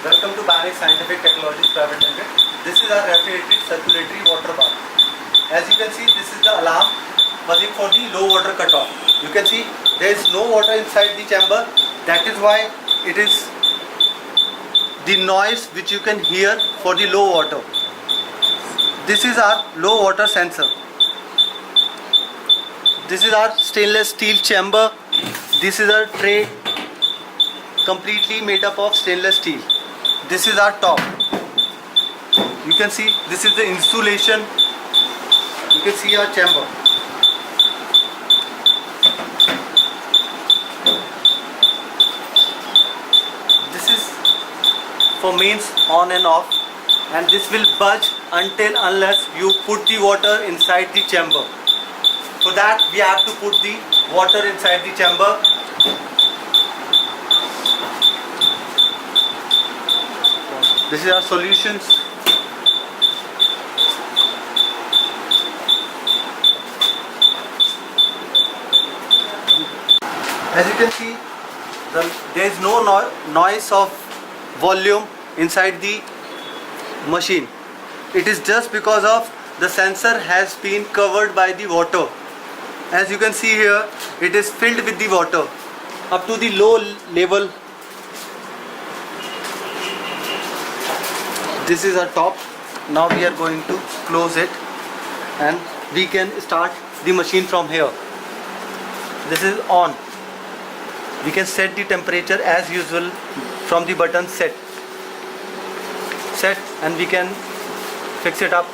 Welcome to Banic Scientific Technologies Private Limited. This is our refrigerated circulatory water bath. As you can see, this is the alarm buzzing for the low water cutoff. You can see there is no water inside the chamber. That is why it is the noise which you can hear for the low water. This is our low water sensor. This is our stainless steel chamber. This is our tray completely made up of stainless steel. This is our top. You can see this is the insulation. You can see our chamber. This is for mains on and off, and this will buzz unless you put the water inside the chamber. For that we have to put the water inside the chamber. This is our solutions. As you can see, there is no noise of volume inside the machine. It is just because of the sensor has been covered by the water. As you can see here, it is filled with the water up to the low level. This is our top. Now we are going to close it and we can start the machine from here. This is on. We can set the temperature as usual from the button set, and we can fix it up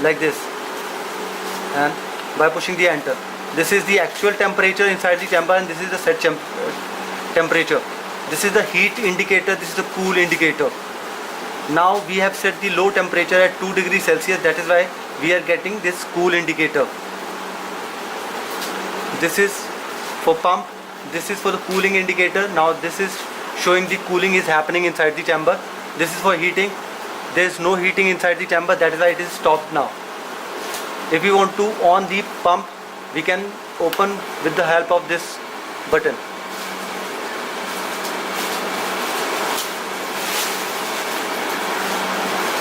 like this, and by pushing the enter. This is the actual temperature inside the chamber, and this is the set temperature. This is the heat indicator, this is the cool indicator. Now we have set the low temperature at 2 degrees Celsius. That is why we are getting this cool indicator. This is for pump. This is for the cooling indicator. Now this is showing the cooling is happening inside the chamber. This is for heating. There is no heating inside the chamber. That is why it is stopped now. If we want to on the pump, we can open with the help of this button.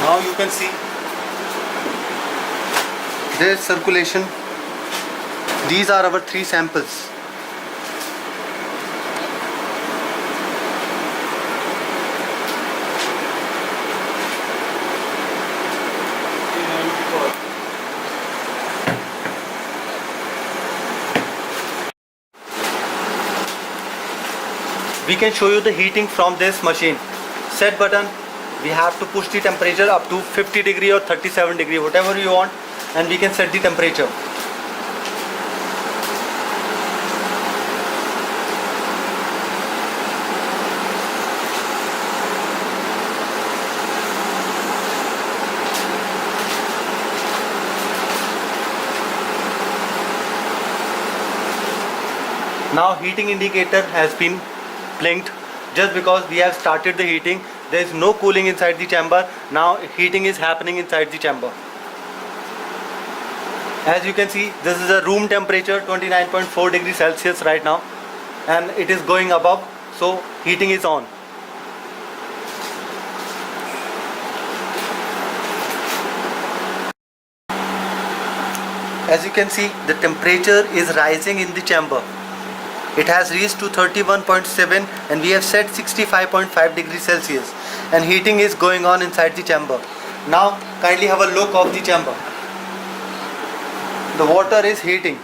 Now you can see there is circulation. These are our 3 samples. We can show you the heating from this machine. Set button, we have to push the temperature up to 50 degree or 37 degree, whatever you want, and we can set the temperature. Now heating indicator has been blinked just because we have started the heating. There is no cooling inside the chamber. Now heating is happening inside the chamber. As you can see, this is a room temperature 29.4 degrees Celsius right now, and it is going above, so heating is on. As you can see, the temperature is rising in the chamber. It has reached to 31.7 and we have set 65.5 degrees Celsius, and heating is going on inside the chamber. Now kindly have a look of the chamber. The water is heating.